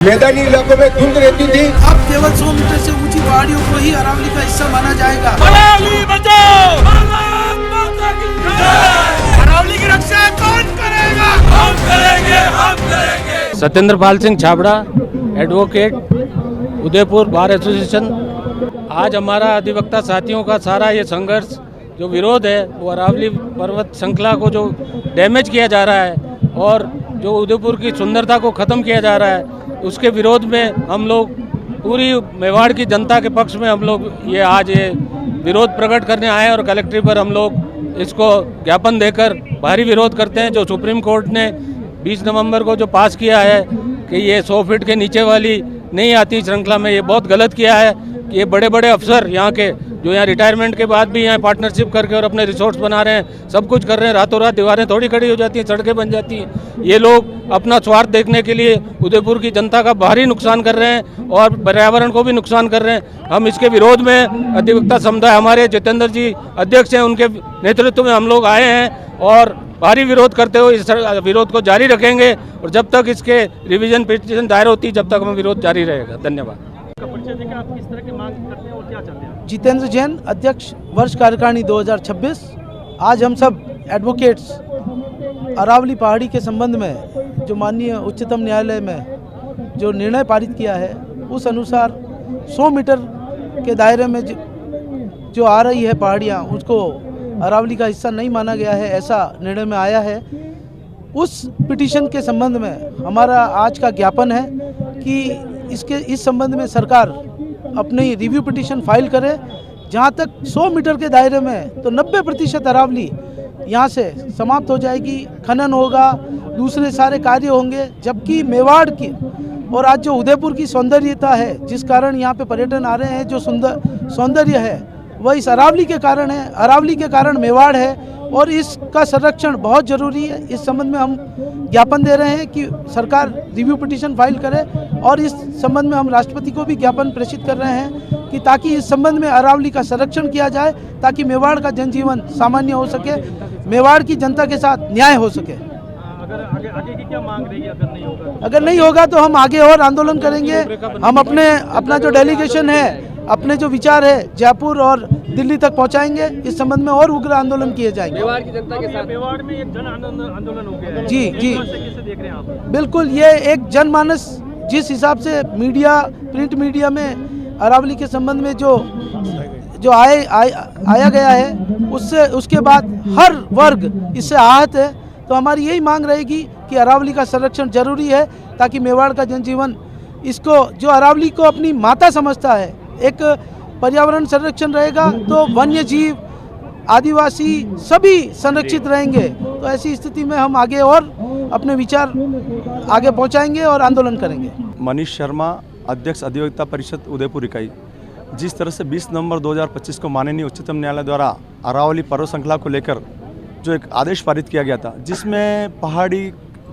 मैदानी इलाकों में धुंध रहती थी। अब केवल 100 मीटर से ऊंची पहाड़ियों को ही अरावली का हिस्सा माना जाएगा। अरावली बचाओ, अरावली की रक्षा कौन करेगा? हम करेंगे, हम करेंगे। Satyendra Pal Singh Chhabra, advocate, Udaipur bar association. आज हमारा अधिवक्ता साथियों का सारा ये संघर्ष जो विरोध है वो अरावली पर्वत श्रृंखला को जो डैमेज किया जा रहा है और जो उदयपुर की सुंदरता को ख़त्म किया जा रहा है उसके विरोध में हम लोग पूरी मेवाड़ की जनता के पक्ष में हम लोग ये आज ये विरोध प्रकट करने आए और कलेक्ट्रेट पर हम लोग इसको ज्ञापन देकर भारी विरोध करते हैं। जो सुप्रीम कोर्ट ने 20 नवंबर को जो पास किया है कि ये 100 फीट के नीचे वाली नहीं आती श्रृंखला में, ये बहुत गलत किया है कि ये बड़े बड़े अफसर यहाँ के जो यहाँ रिटायरमेंट के बाद भी यहाँ पार्टनरशिप करके और अपने रिसोर्ट्स बना रहे हैं, सब कुछ कर रहे हैं, रातों रात दीवारें थोड़ी खड़ी हो जाती हैं, सड़कें बन जाती हैं। ये लोग अपना स्वार्थ देखने के लिए उदयपुर की जनता का भारी नुकसान कर रहे हैं और पर्यावरण को भी नुकसान कर रहे हैं। हम इसके विरोध में अधिवक्ता समुदाय हमारे जितेंद्र जी अध्यक्ष हैं, उनके नेतृत्व में हम लोग आए हैं और भारी विरोध करते हुए इस विरोध को जारी रखेंगे और जब तक इसके रिवीजन पिटीशन दायर होती है जब तक हम विरोध जारी रहेगा। धन्यवाद। आप किस तरह की मांग करते हैं और क्या चाहते हैं? जितेंद्र जैन, अध्यक्ष वर्ष कार्यकारिणी 2026। आज हम सब एडवोकेट्स अरावली पहाड़ी के संबंध में जो माननीय उच्चतम न्यायालय में जो निर्णय पारित किया है उस अनुसार 100 मीटर के दायरे में जो आ रही है पहाड़ियाँ उसको अरावली का हिस्सा नहीं माना गया है, ऐसा निर्णय में आया है। उस पिटीशन के संबंध में हमारा आज का ज्ञापन है कि इस संबंध में सरकार अपनी रिव्यू पिटीशन फाइल करे। जहाँ तक 100 मीटर के दायरे में तो 90% अरावली यहाँ से समाप्त हो जाएगी, खनन होगा, दूसरे सारे कार्य होंगे, जबकि मेवाड़ की और आज जो उदयपुर की सौंदर्यता है जिस कारण यहाँ पे पर्यटन आ रहे हैं, जो सौंदर्य है वह इस अरावली के कारण है, अरावली के कारण मेवाड़ है और इसका संरक्षण बहुत ज़रूरी है। इस संबंध में हम ज्ञापन दे रहे हैं कि सरकार रिव्यू पिटीशन फाइल करे और इस संबंध में हम राष्ट्रपति को भी ज्ञापन प्रेषित कर रहे हैं कि ताकि इस संबंध में अरावली का संरक्षण किया जाए ताकि मेवाड़ का जनजीवन सामान्य हो सके, मेवाड़ की जनता के साथ न्याय हो सके। अगर आगे की क्या मांग रहेगी अगर नहीं होगा? अगर नहीं होगा तो हम आगे और आंदोलन करेंगे। हम अपना जो डेलीगेशन है, अपने जो विचार है जयपुर और दिल्ली तक पहुंचाएंगे। इस संबंध में और उग्र आंदोलन किए जाएंगे। मेवाड़ की जनता के साथ मेवाड़ में एक जन आंदोलन हो गया है। जी जी, कैसे देख रहे हैं आप? बिल्कुल, ये एक जनमानस जिस हिसाब से मीडिया, प्रिंट मीडिया में अरावली के संबंध में जो आया गया है उसके बाद हर वर्ग इससे आहत है। तो हमारी यही मांग रहेगी कि अरावली का संरक्षण जरूरी है ताकि मेवाड़ का जनजीवन, इसको जो अरावली को अपनी माता समझता है, एक पर्यावरण संरक्षण रहेगा तो वन्य जीव, आदिवासी सभी संरक्षित रहेंगे। तो ऐसी स्थिति में हम आगे और अपने विचार आगे पहुंचाएंगे और आंदोलन करेंगे। मनीष शर्मा, अध्यक्ष अधिवक्ता परिषद उदयपुर इकाई। जिस तरह से 20 नवंबर 2025 को माननीय उच्चतम न्यायालय द्वारा अरावली पर्वत श्रृंखला को लेकर जो एक आदेश पारित किया गया था जिसमें पहाड़ी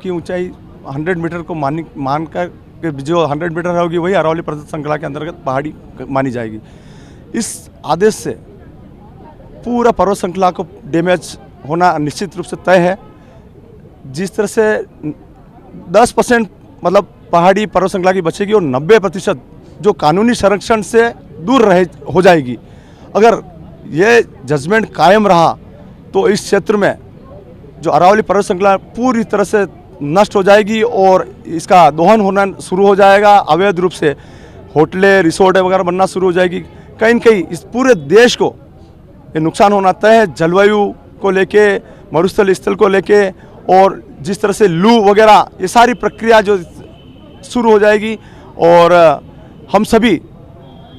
की ऊंचाई 100 मीटर को मानकर जो 100 मीटर होगी वही अरावली पर्वत श्रृंखला के अंतर्गत पहाड़ी मानी जाएगी। इस आदेश से पूरा पर्वत श्रृंखला को डैमेज होना निश्चित रूप से तय है। जिस तरह से 10% मतलब पहाड़ी पर्वत श्रृंखला की बचेगी और 90% जो कानूनी संरक्षण से दूर हो जाएगी। अगर ये जजमेंट कायम रहा तो इस क्षेत्र में जो अरावली पर्वत श्रृंखला पूरी तरह से नष्ट हो जाएगी और इसका दोहन होना शुरू हो जाएगा। अवैध रूप से होटलें, रिसोर्ट वगैरह बनना शुरू हो जाएगी। कहीं न कहीं इस पूरे देश को ये नुकसान होना तय है। जलवायु को लेके, मरुस्थल स्थल को लेके और जिस तरह से लू वगैरह ये सारी प्रक्रिया जो शुरू हो जाएगी। और हम सभी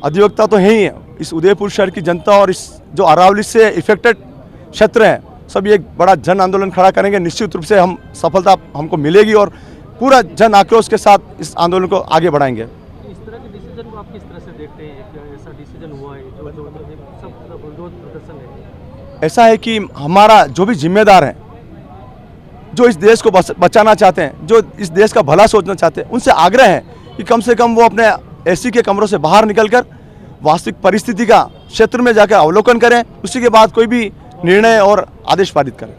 अधिवक्ता तो हैं ही, इस उदयपुर शहर की जनता और इस जो अरावली से इफेक्टेड क्षेत्र हैं सभी एक बड़ा जन आंदोलन खड़ा करेंगे। निश्चित रूप से हम सफलता हमको मिलेगी और पूरा जन आक्रोश के साथ इस आंदोलन को आगे बढ़ाएंगे। इस तरह के डिसीजन को आप किस तरह से देखते हैं? एक ऐसा डिसीजन हुआ है जो सब विरोध प्रदर्शन है। ऐसा है कि हमारा जो भी जिम्मेदार हैं, जो इस देश को बचाना चाहते हैं, जो इस देश का भला सोचना चाहते हैं, उनसे आग्रह है कि कम से कम वो अपने एसी के कमरों से बाहर निकलकर वास्तविक परिस्थिति का क्षेत्र में जाकर अवलोकन करें, उसी के बाद कोई भी निर्णय और आदेश पारित करें।